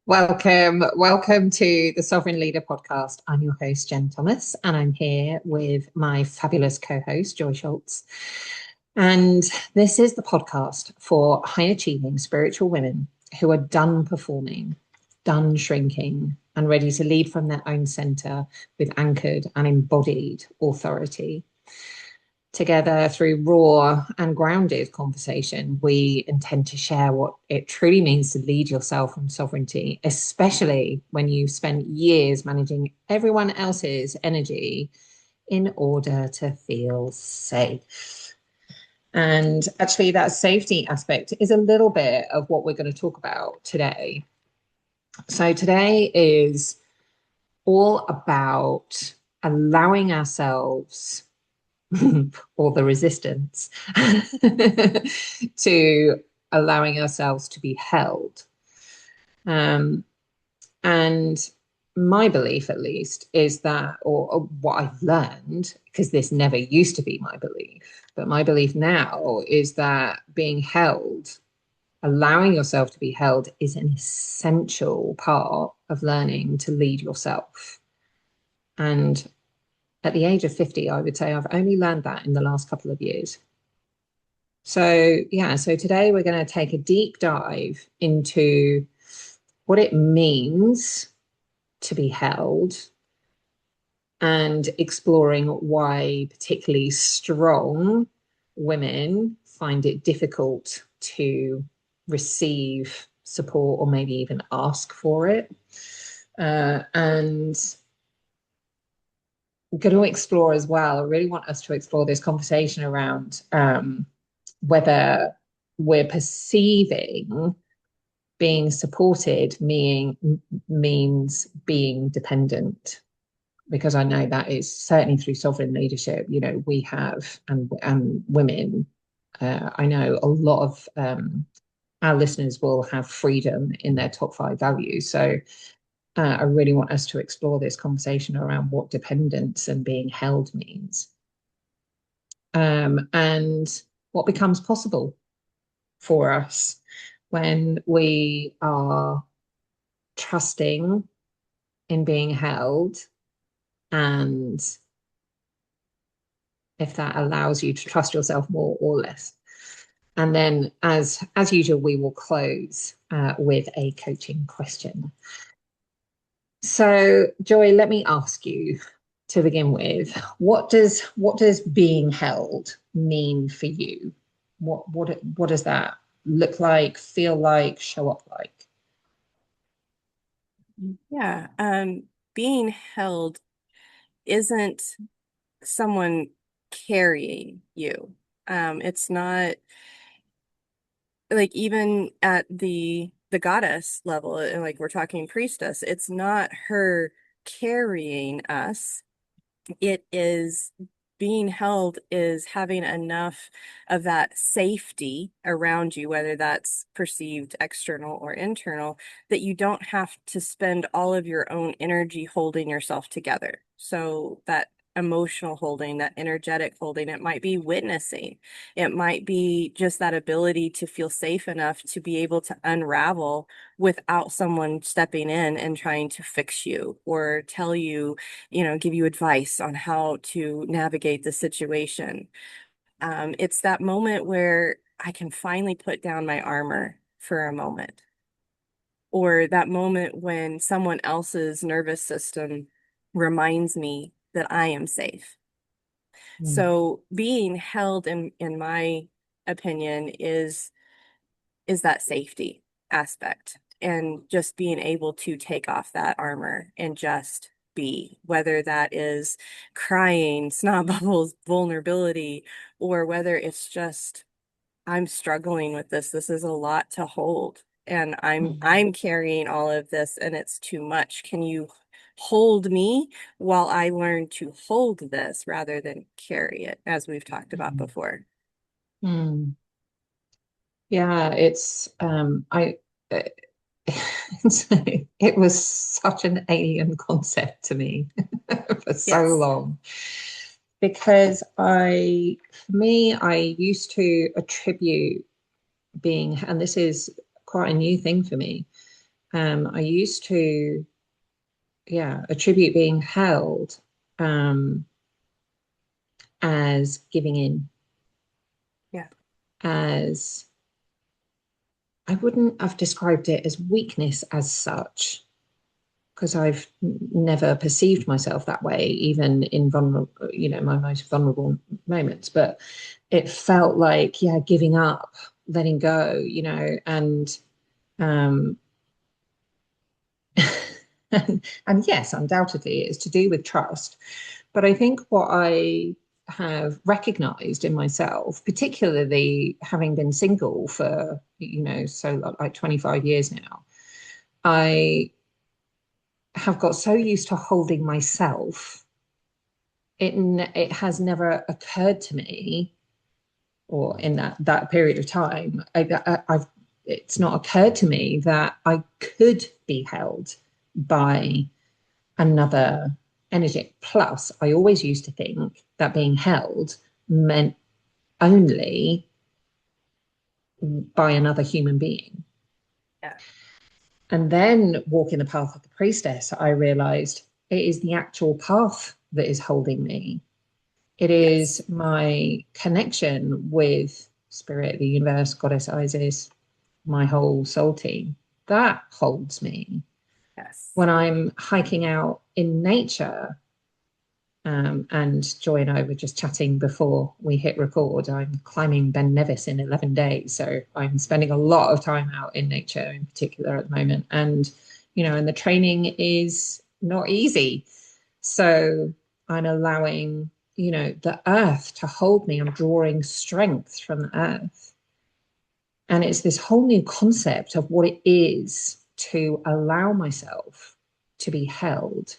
Welcome to the Sovereign Leader podcast. I'm your host, Jen Thomas, and I'm here with my fabulous co-host, Joy Schultz. And this is the podcast for high achieving spiritual women who are done performing, done shrinking, and ready to lead from their own center with anchored and embodied authority. Together, through raw and grounded conversation, we intend to share what it truly means to lead yourself from sovereignty, especially when you've spent years managing everyone else's energy in order to feel safe. And actually, that safety aspect is a little bit of what we're going to talk about today. So today is all about allowing ourselves or the resistance to allowing ourselves to be held. And my belief, at least, is that, or what I've learned, because this never used to be my belief, but my belief now is that being held, allowing yourself to be held, is an essential part of learning to lead yourself. And at the age of 50, I would say I've only learned that in the last couple of years. So today we're going to take a deep dive into what it means to be held and exploring why particularly strong women find it difficult to receive support or maybe even ask for it. And going to explore as well. I really want us to explore this conversation around whether we're perceiving being supported means being dependent, because I know that is certainly through sovereign leadership. You know, we have and women. I know a lot of our listeners will have freedom in their top 5 values. So I really want us to explore this conversation around what dependence and being held means, and what becomes possible for us when we are trusting in being held, and if that allows you to trust yourself more or less. And then, as usual, we will close with a coaching question. So, Joy, let me ask you to begin with, what does being held mean for you? What does that look like, feel like, show up like? Yeah, being held isn't someone carrying you. It's not like even at the goddess level, and like we're talking priestess, it's not her carrying us. It is being held is having enough of that safety around you, whether that's perceived external or internal, that you don't have to spend all of your own energy holding yourself together. So that emotional holding, that energetic holding, it might be witnessing. It might be just that ability to feel safe enough to be able to unravel without someone stepping in and trying to fix you or tell you, give you advice on how to navigate the situation. It's that moment where I can finally put down my armor for a moment, or that moment when someone else's nervous system reminds me that I am safe. Mm. So being held in my opinion is that safety aspect, and just being able to take off that armor and just be, whether that is crying, snot bubbles, vulnerability, or whether it's just I'm struggling with this. This is a lot to hold, and I'm carrying all of this and it's too much. Can you hold me while I learn to hold this rather than carry it, as we've talked about Mm. before? Mm. Yeah, uh, it was such an alien concept to me for so Yes. long, because for me, I used to attribute being, and this is quite a new thing for me, I used to, yeah, attribute being held um, as giving in, Yeah. as I wouldn't have described it as weakness as such, because I've never perceived myself that way, even in vulnerable, my most vulnerable moments. But it felt like, yeah, giving up, letting go, and um, and yes, undoubtedly, it's to do with trust. But I think what I have recognized in myself, particularly having been single for, so like 25 years now, I have got so used to holding myself. It has never occurred to me, or in that period of time, I've it's not occurred to me that I could be held by another energy. Plus, I always used to think that being held meant only by another human being. Yeah. And then walking the path of the priestess, I realized it is the actual path that is holding me. It Yes. is my connection with spirit, the universe, Goddess Isis, my whole soul team. That holds me. Yes. When I'm hiking out in nature, and Joy and I were just chatting before we hit record. I'm climbing Ben Nevis in 11 days. So I'm spending a lot of time out in nature in particular at the moment. And the training is not easy. So I'm allowing, the earth to hold me. I'm drawing strength from the earth. And it's this whole new concept of what it is to allow myself to be held.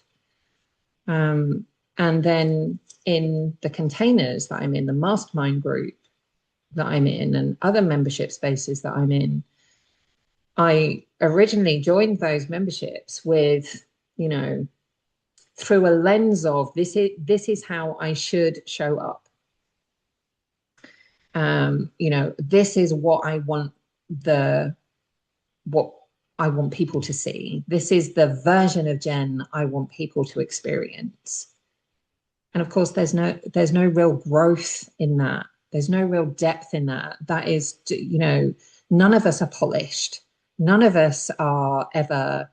Um, and then in the containers that I'm in, the mastermind group that I'm in, and other membership spaces that I'm in, I originally joined those memberships with, through a lens of this is how I should show up. This is what I want people to see. This is the version of Jen I want people to experience. And of course, there's no real growth in that. There's no real depth in that. That is, none of us are polished. None of us are ever,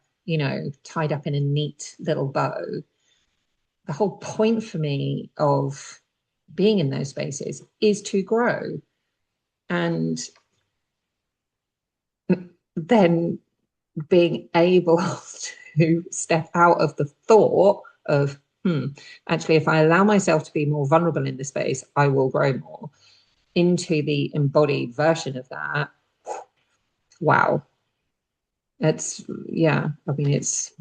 tied up in a neat little bow. The whole point for me of being in those spaces is to grow. And then being able to step out of the thought of, actually, if I allow myself to be more vulnerable in this space, I will grow more, into the embodied version of that. Wow. It's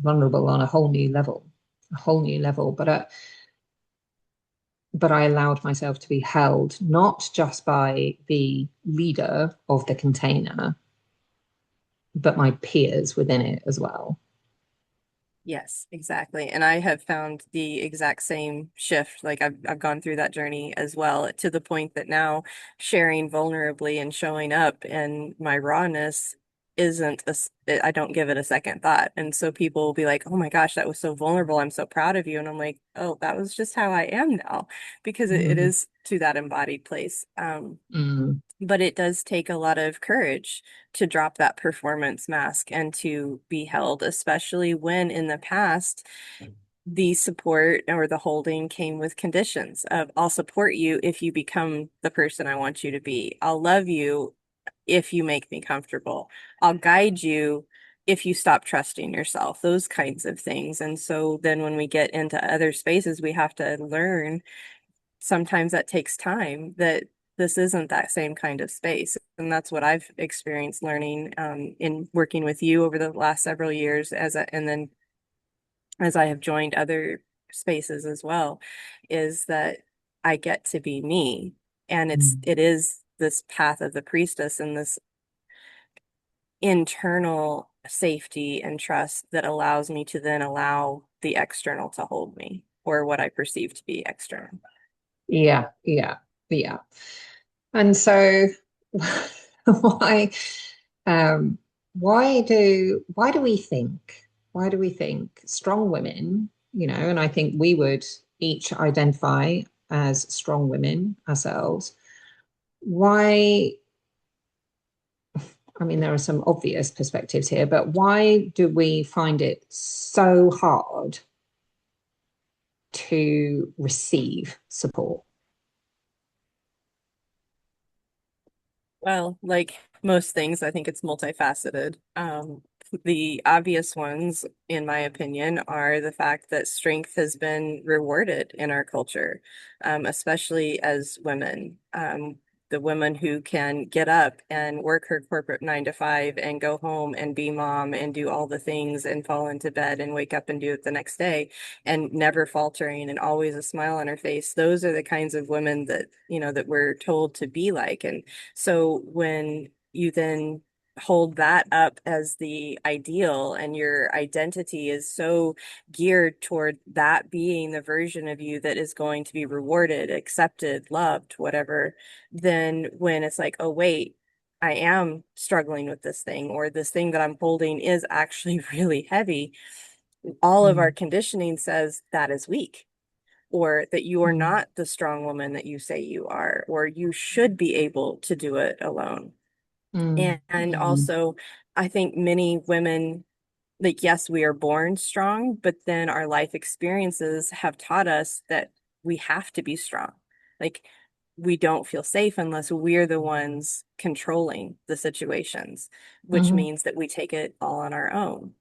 vulnerable on a whole new level, a whole new level. But I allowed myself to be held not just by the leader of the container, but my peers within it as well. Yes, exactly. And I have found the exact same shift. Like I've gone through that journey as well, to the point that now sharing vulnerably and showing up and my rawness isn't I don't give it a second thought. And so people will be like, "Oh my gosh, that was so vulnerable. I'm so proud of you." And I'm like, "Oh, that was just how I am now," because it Mm, is to that embodied place. mm, But it does take a lot of courage to drop that performance mask and to be held, especially when in the past the support or the holding came with conditions of I'll support you if you become the person I want you to be. I'll love you if you make me comfortable. I'll guide you if you stop trusting yourself, those kinds of things. And so then when we get into other spaces, we have to learn, sometimes that takes time, that this isn't that same kind of space. And that's what I've experienced learning in working with you over the last several years and then as I have joined other spaces as well, is that I get to be me. And mm. it is this path of the priestess and this internal safety and trust that allows me to then allow the external to hold me, or what I perceive to be external. Yeah, yeah, yeah. And so why, um, why do we think strong women, and I think we would each identify as strong women ourselves. Why, I mean, there are some obvious perspectives here, but why do we find it so hard to receive support? Well, like most things, I think it's multifaceted. The obvious ones, in my opinion, are the fact that strength has been rewarded in our culture, especially as women. The woman who can get up and work her corporate 9 to 5 and go home and be mom and do all the things and fall into bed and wake up and do it the next day and never faltering and always a smile on her face. Those are the kinds of women that, that we're told to be like. And so when you then hold that up as the ideal and your identity is so geared toward that being the version of you that is going to be rewarded, accepted, loved, whatever, then when it's like, oh, wait, I am struggling with this thing, or this thing that I'm holding is actually really heavy, all of our Mm, conditioning says that is weak, or that you are mm, not the strong woman that you say you are, or you should be able to do it alone. mm, And mm, also, I think many women, like, yes, we are born strong, but then our life experiences have taught us that we have to be strong. Like, we don't feel safe unless we're the ones controlling the situations, which mhm, means that we take it all on our own.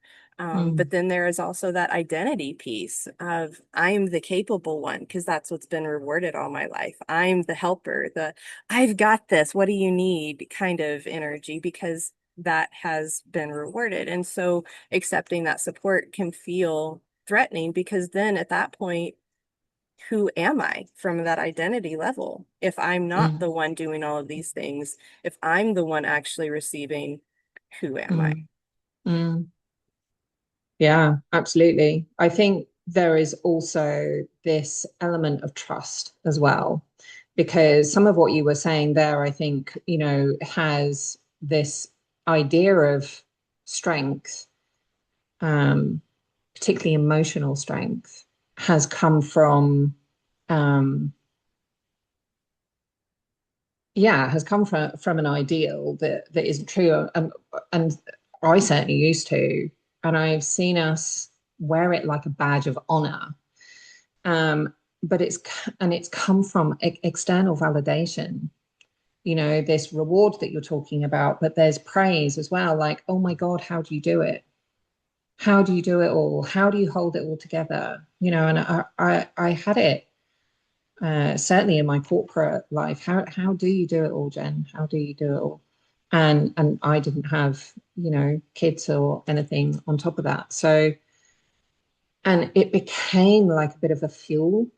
But mm, then there is also that identity piece of I'm the capable one because that's what's been rewarded all my life. I'm the helper, the I've got this, what do you need kind of energy because that has been rewarded. And so accepting that support can feel threatening because then at that point, who am I from that identity level? If I'm not mm, the one doing all of these things, if I'm the one actually receiving, who am I? mm, mm. Yeah, absolutely. I think there is also this element of trust as well, because some of what you were saying there, I think, has this idea of strength, um, particularly emotional strength, has come from, um, yeah, has come from an ideal that isn't true. And I certainly used to, and I've seen us wear it like a badge of honor. Um, but it's come from external validation, this reward that you're talking about, but there's praise as well, like, oh my God, how do you do it? How do you do it all? How do you hold it all together? And I had it certainly in my corporate life. How do you do it all, Jen? How do you do it all? And I didn't have, kids or anything on top of that. So, and it became like a bit of a fuel.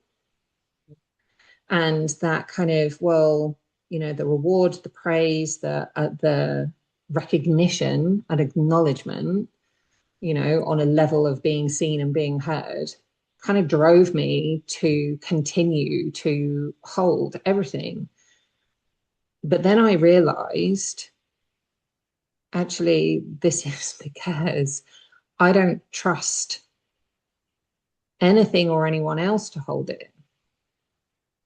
And that kind of, well, the reward, the praise, the recognition and acknowledgement, on a level of being seen and being heard, kind of drove me to continue to hold everything. But then I realized, actually, this is because I don't trust anything or anyone else to hold it,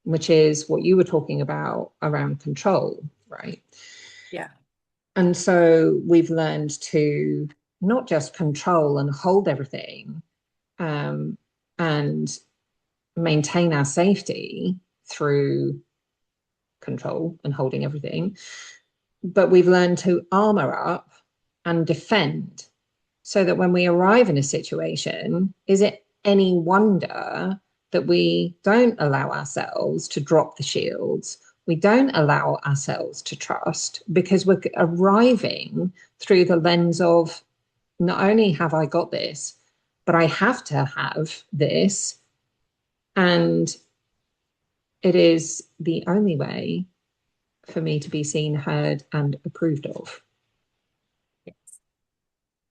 which is what you were talking about around control, right? Yeah. And so we've learned to not just control and hold everything, um, and maintain our safety through control and holding everything, but we've learned to armor up and defend so that when we arrive in a situation, is it any wonder that we don't allow ourselves to drop the shields? We don't allow ourselves to trust because we're arriving through the lens of not only have I got this, but I have to have this. And it is the only way for me to be seen, heard, and approved of. Yes.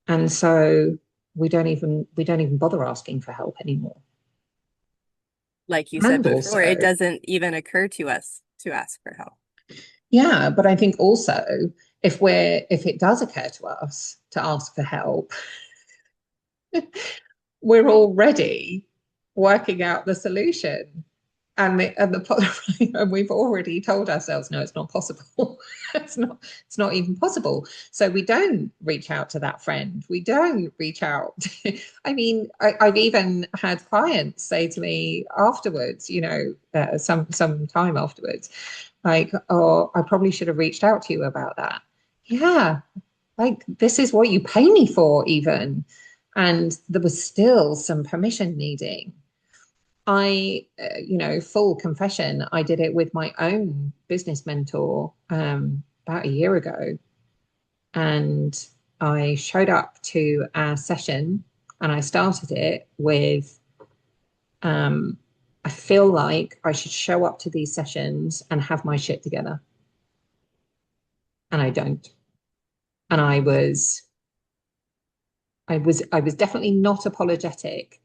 And so we don't even bother asking for help anymore. Like you said And before, it also, doesn't even occur to us to ask for help. yeah, but I think also if it does occur to us to ask for help, we're already working out the solution. And we've already told ourselves, no, it's not possible. It's not even possible. So we don't reach out to that friend. We don't reach out. I mean, I've even had clients say to me afterwards, some time afterwards, like, oh, I probably should have reached out to you about that. Yeah, like this is what you pay me for, even. And there was still some permission needing. Full confession, I did it with my own business mentor about a year ago. And I showed up to our session and I started it with, I feel like I should show up to these sessions and have my shit together. And I don't. And I was definitely not apologetic,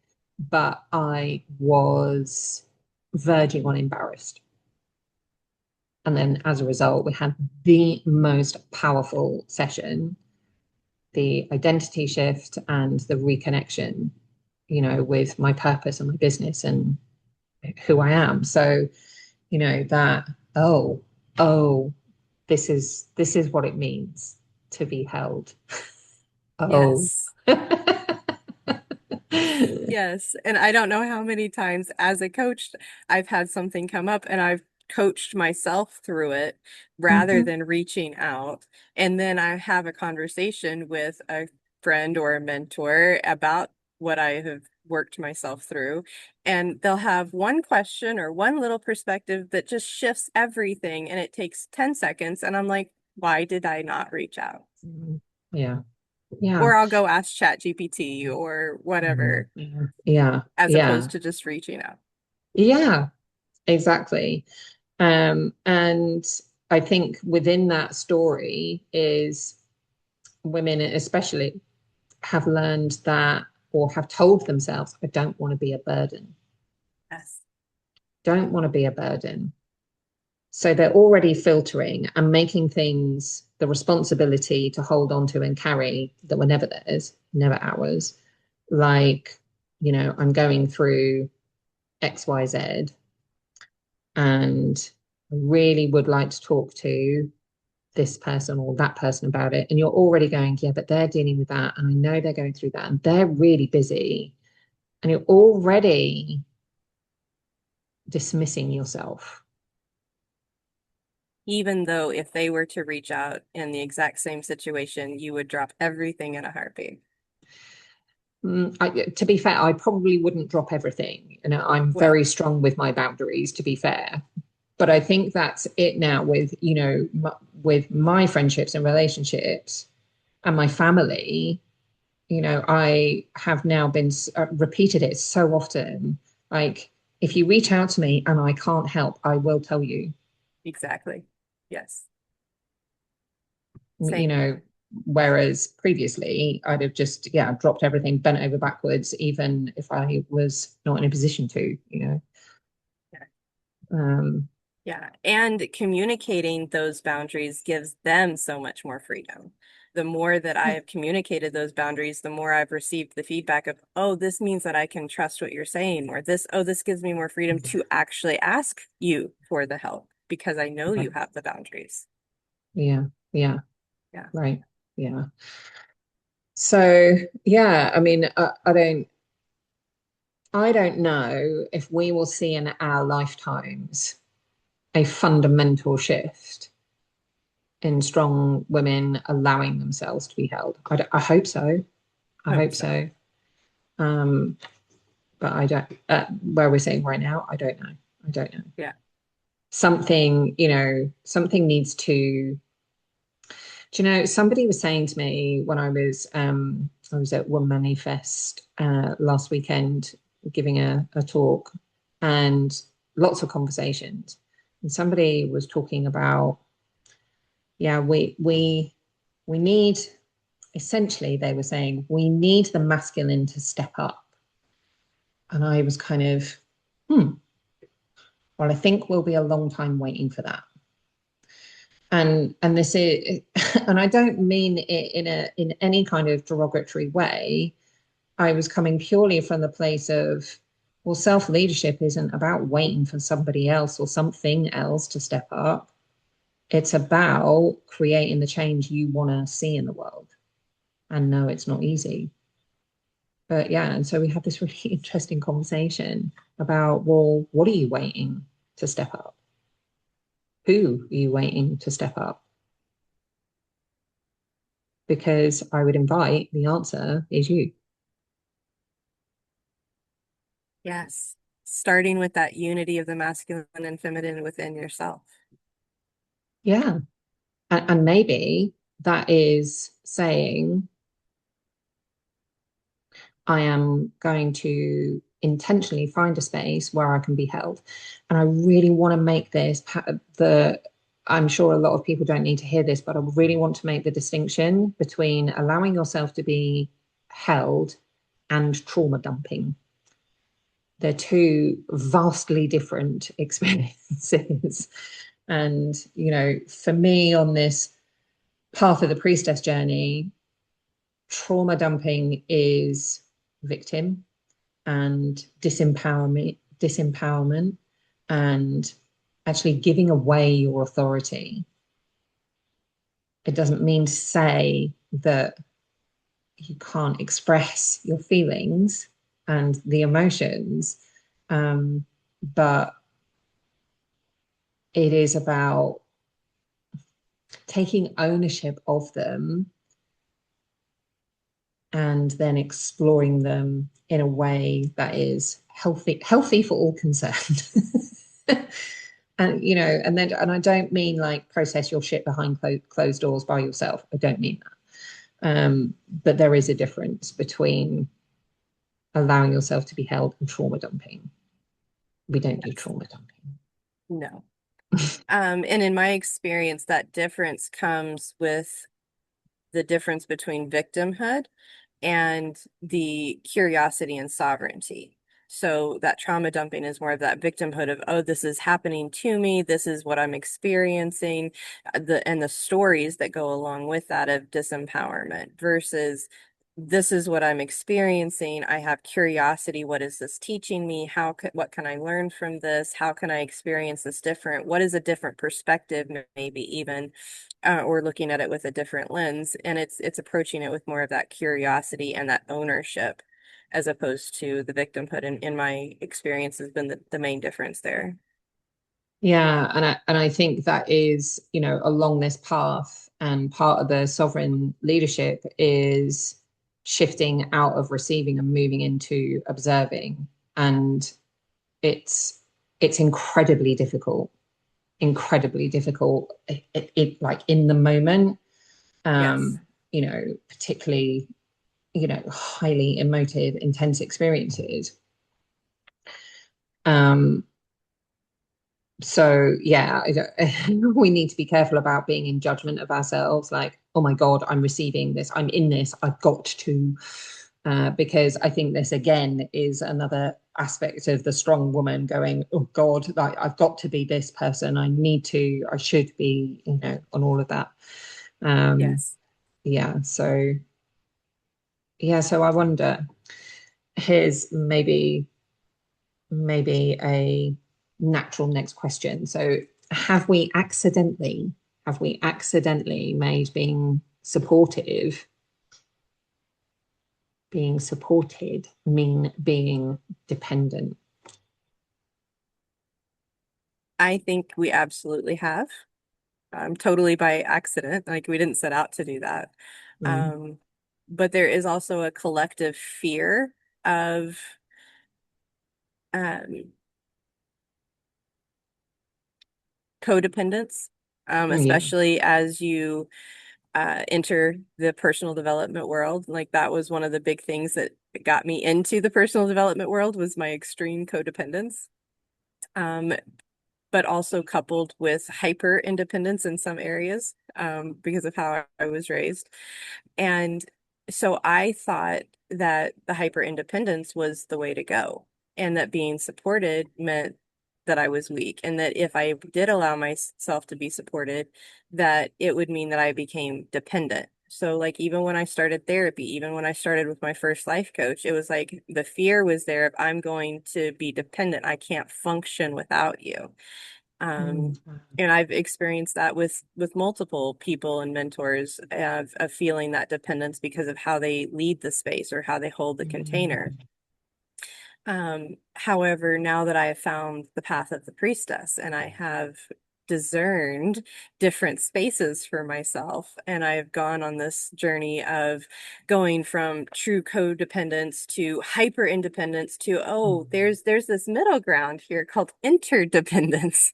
but I was verging on embarrassed. And then as a result, we had the most powerful session, the identity shift and the reconnection, with my purpose and my business and who I am. So, that, oh, this is what it means to be held. Oh. Yes. Yes. And I don't know how many times as a coach I've had something come up and I've coached myself through it rather Mhm. than reaching out. And then I have a conversation with a friend or a mentor about what I have worked myself through. And they'll have one question or one little perspective that just shifts everything. And it takes 10 seconds. And I'm like, why did I not reach out? Mhm. Yeah. Yeah. Or I'll go ask ChatGPT or Mhm. whatever, Yeah. Yeah. as Yeah. opposed to just reaching out. Yeah. Exactly. And I think within that story is women, especially, have learned that or have told themselves, I don't want to be a burden. Yes. Don't want to be a burden. So they're already filtering and making things the responsibility to hold on to and carry that were never theirs, never ours. Like, I'm going through XYZ and I really would like to talk to this person or that person about it. And you're already going, yeah, but they're dealing with that. And I know they're going through that and they're really busy. And you're already dismissing yourself. Even though if they were to reach out in the exact same situation, you would drop everything in a heartbeat. To be fair, I probably wouldn't drop everything. I'm Well, very strong with my boundaries, to be fair. But I think that's it now with, with my friendships and relationships and my family. I have now been repeated it so often. Like, if you reach out to me and I can't help, I will tell you. exactly. Yes. you Same. know, whereas previously I'd have just, yeah, dropped everything, bent over backwards, even if I was not in a position to. Yeah. Um, Yeah. And communicating those boundaries gives them so much more freedom. The more that I yeah, have communicated those boundaries, the more I've received the feedback of, oh, this means that I can trust what you're saying, or this, oh, this gives me more freedom to actually ask you for the help because I know you have the boundaries. yeah, yeah, Yeah. right, yeah. So yeah, I mean, I don't know if we will see in our lifetimes a fundamental shift in strong women allowing themselves to be held. I hope so. I Hope hope so. so. Um, but I don't. Where we're saying right now, I don't know. I don't know. Yeah. Something needs to. Do you know? Somebody was saying to me when I was at One Manifest last weekend giving a talk, and lots of conversations, and somebody was talking about, yeah, we need, essentially they were saying we need the masculine to step up. And I was kind of, well, I think we'll be a long time waiting for that. And this is, and I don't mean it in any kind of derogatory way. I was coming purely from the place of, well, self-leadership isn't about waiting for somebody else or something else to step up. It's about creating the change you want to see in the world. And no, it's not easy. But yeah, and so we had this really interesting conversation about, well, what are you waiting to step up? Who are you waiting to step up? Because I would invite the answer is you. Yes. Starting with that unity of the masculine and feminine within yourself. Yeah. And maybe that is saying, I am going to intentionally find a space where I can be held. And I really want to make this I'm sure a lot of people don't need to hear this, but I really want to make the distinction between allowing yourself to be held and trauma dumping. They're two vastly different experiences. And, for me on this path of the priestess journey, trauma dumping is victim and disempowerment, and actually giving away your authority. It doesn't mean to say that you can't express your feelings and the emotions, but it is about taking ownership of them and then exploring them in a way that is healthy for all concerned. And I don't mean like process your shit behind closed doors by yourself. I don't mean that. But there is a difference between allowing yourself to be held and trauma dumping. We don't do Yes. trauma dumping. No. And in my experience, that difference comes with the difference between victimhood and the curiosity and sovereignty. So that trauma dumping is more of that victimhood of, oh, this is happening to me. This is what I'm experiencing. And the stories that go along with that of disempowerment versus this is what I'm experiencing. I have curiosity. What is this teaching me? What can I learn from this? How can I experience this different? What is a different perspective, maybe even, or looking at it with a different lens? And it's approaching it with more of that curiosity and that ownership, as opposed to the victimhood. And in my experience, has been the main difference there. Yeah, and I think that is, along this path, and part of the sovereign leadership is shifting out of receiving and moving into observing. And it's incredibly difficult. Like in the moment, Yes. particularly, highly emotive, intense experiences. Um, So yeah, we need to be careful about being in judgment of ourselves. Like, oh my God, I'm receiving this. I'm in this. I've got to, because I think this again is another aspect of the strong woman going, oh God, like I've got to be this person. I need to. I should be. On all of that. Um, Yes. yeah. So yeah. So I wonder. Here's maybe a natural next question. So have we accidentally made being supported mean being dependent? I think we absolutely have. Totally by accident. Like we didn't set out to do that. Mm. Um, but there is also a collective fear of um, codependence, Yeah. especially as you enter the personal development world. Like that was one of the big things that got me into the personal development world was my extreme codependence. Um, but also coupled with hyper independence in some areas, because of how I was raised. And so I thought that the hyper independence was the way to go, and that being supported meant that I was weak, and that if I did allow myself to be supported, that it would mean that I became dependent. So like even when I started therapy, even when I started with my first life coach, it was like the fear was there of I'm going to be dependent. I can't function without you. Um, Mm. and I've experienced that with multiple people and mentors of feeling that dependence because of how they lead the space or how they hold the container. Mm. However, now that I have found the path of the priestess and I have discerned different spaces for myself, and I've gone on this journey of going from true codependence to hyper independence to, oh, Mm. there's this middle ground here called interdependence.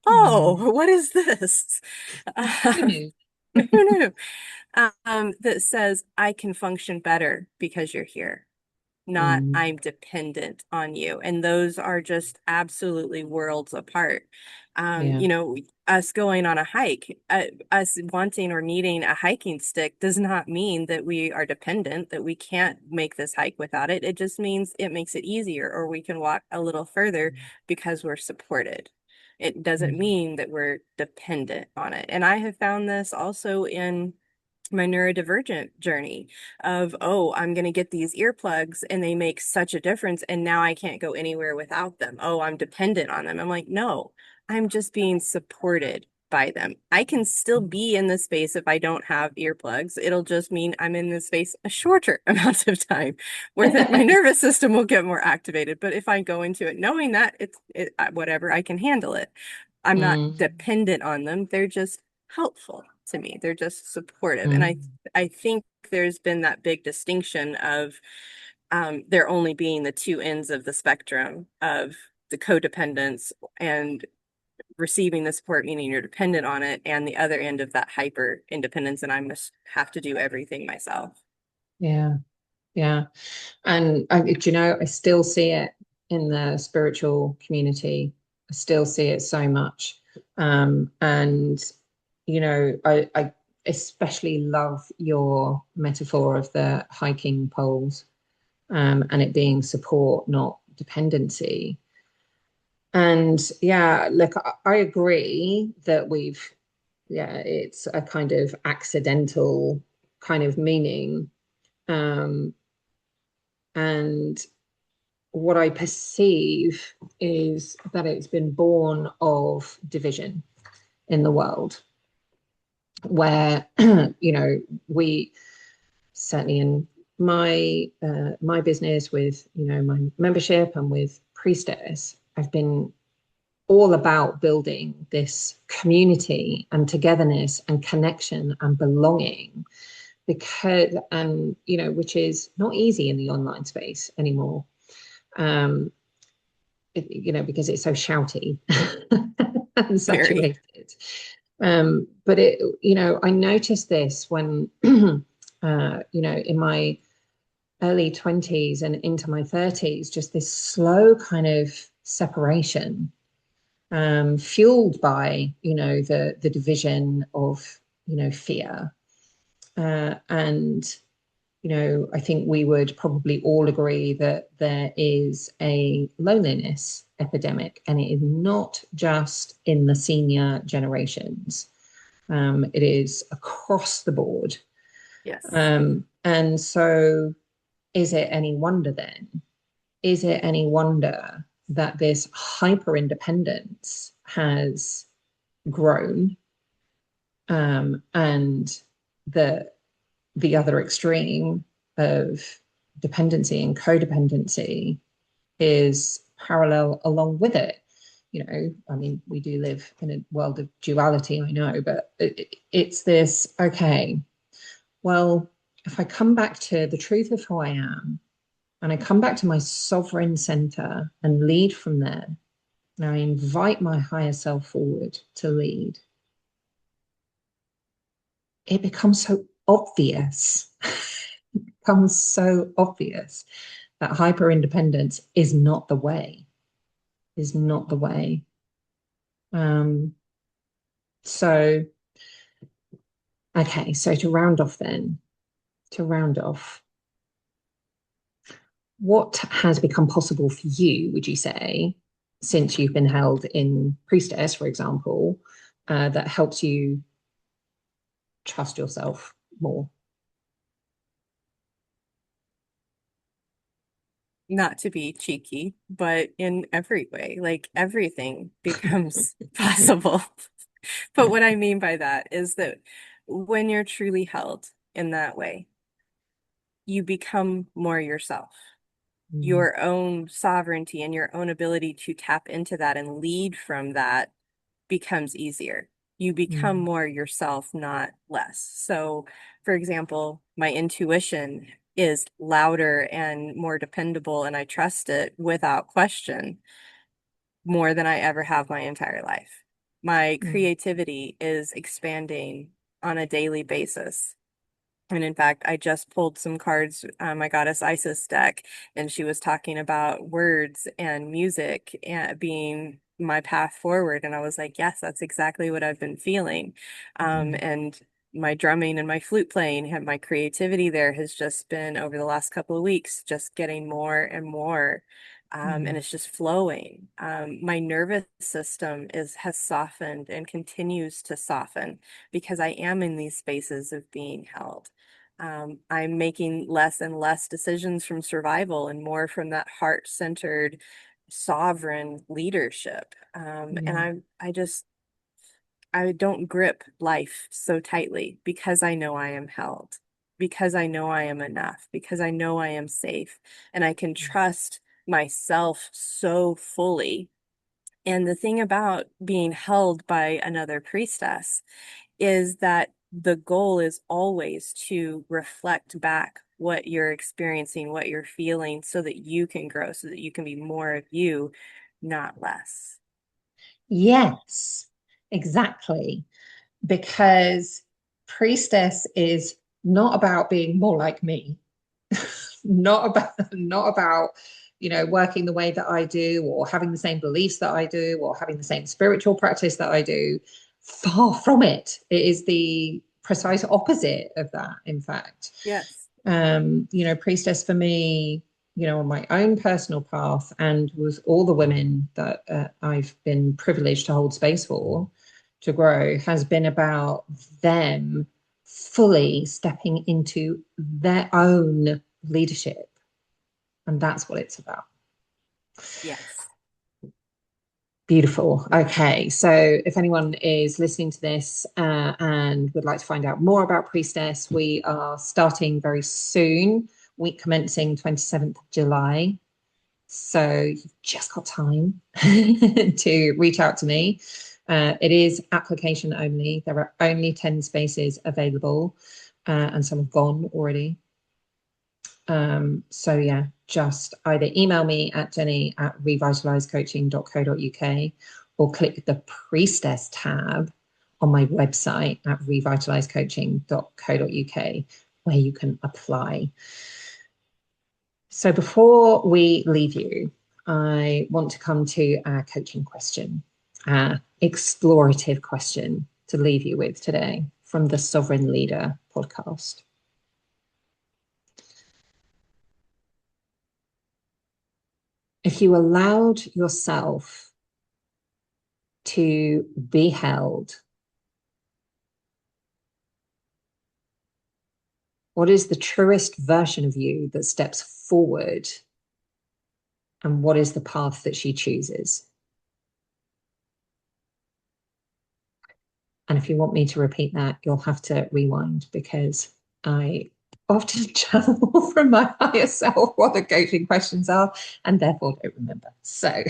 Mm. Oh, what is this? Who knew? Who knew? That says I can function better because you're here, not Mm. I'm dependent on you. And those are just absolutely worlds apart. Yeah. Us going on a hike, us wanting or needing a hiking stick does not mean that we are dependent, that we can't make this hike without it. It just means it makes it easier, or we can walk a little further because we're supported. It doesn't Mm. mean that we're dependent on it. And I have found this also in my neurodivergent journey of, oh, I'm going to get these earplugs and they make such a difference. And now I can't go anywhere without them. Oh, I'm dependent on them. I'm like, no, I'm just being supported by them. I can still be in the space if I don't have earplugs. It'll just mean I'm in this space a shorter amount of time where my nervous system will get more activated. But if I go into it knowing that whatever, I can handle it. I'm not Mm. dependent on them. They're just helpful to me. They're just supportive. And I Mm. I think there's been that big distinction of there only being the two ends of the spectrum of the codependence and receiving the support, meaning you're dependent on it, and the other end of that hyper independence, and I must have to do everything myself. Yeah. Yeah. And do you know, I still see it in the spiritual community. I still see it so much. And, I especially love your metaphor of the hiking poles, and it being support, not dependency. And yeah, look, I agree that it's a kind of accidental kind of meaning. Um, and what I perceive is that it's been born of division in the world, where we certainly in my business with my membership and with Priestess, I've been all about building this community and togetherness and connection and belonging because which is not easy in the online space anymore. um, because it's so shouty and Very. saturated. But I noticed this when, in my early 20s and into my 30s, just this slow kind of separation, fueled by, the division of, fear. And I think we would probably all agree that there is a loneliness epidemic, and it is not just in the senior generations. It is across the board. Yes. And so, is it any wonder then? Is it any wonder that this hyper independence has grown, and the other extreme of dependency and codependency is parallel along with it? I mean, we do live in a world of duality, I know, but it's this, okay, well, if I come back to the truth of who I am and I come back to my sovereign center and lead from there, and I invite my higher self forward to lead, it becomes so obvious. It becomes so obvious that hyper independence is not the way, is not the way. Um, so, okay, so to round off, what has become possible for you, would you say, since you've been held in Priestess, for example, that helps you trust yourself more? Not to be cheeky, but in every way, like everything becomes possible. But what I mean by that is that when you're truly held in that way, you become more yourself. Mm, Your own sovereignty and your own ability to tap into that and lead from that becomes easier. You become mm, more yourself, not less. So, for example, my intuition is louder and more dependable, and I trust it without question more than I ever have my entire life. My mm, creativity is expanding on a daily basis. And in fact, I just pulled some cards on my Goddess Isis deck, and she was talking about words and music and being my path forward. And I was like, yes, that's exactly what I've been feeling. mm, And my drumming and my flute playing and my creativity there has just been over the last couple of weeks, just getting more and more. And mm, it's just flowing. My nervous system has softened and continues to soften because I am in these spaces of being held. I'm making less and less decisions from survival and more from that heart-centered, sovereign leadership. And yeah. I don't grip life so tightly because I know I am held, because I know I am enough, because I know I am safe, and I can trust myself so fully. And the thing about being held by another priestess is that the goal is always to reflect back what you're experiencing, what you're feeling, so that you can grow, so that you can be more of you, not less. Yes, exactly. Because Priestess is not about being more like me, not about working the way that I do, or having the same beliefs that I do, or having the same spiritual practice that I do. Far from it. It is the precise opposite of that, in fact. Yes. Priestess for me, on my own personal path, and with all the women that I've been privileged to hold space for to grow, has been about them fully stepping into their own leadership. And that's what it's about. Yes. Beautiful. Okay. So if anyone is listening to this and would like to find out more about Priestess, we are starting very soon, week commencing 27th of July. So you've just got time to reach out to me. It is application only. There are only 10 spaces available, and some have gone already. So yeah, just either email me at jenny@revitalizecoaching.co.uk or click the Priestess tab on my website at revitalizecoaching.co.uk where you can apply. So before we leave you, I want to come to our coaching question, our explorative question to leave you with today from the Sovereign Leader podcast. If you allowed yourself to be held, what is the truest version of you that steps forward? And what is the path that she chooses? And if you want me to repeat that, you'll have to rewind because I often channel from my higher self what the coaching questions are and therefore don't remember. So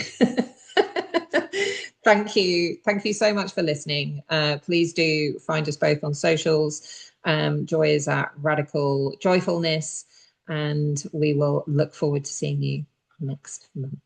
thank you. Thank you so much for listening. Please do find us both on socials. Joy is at Radical Joyfulness, and we will look forward to seeing you next month.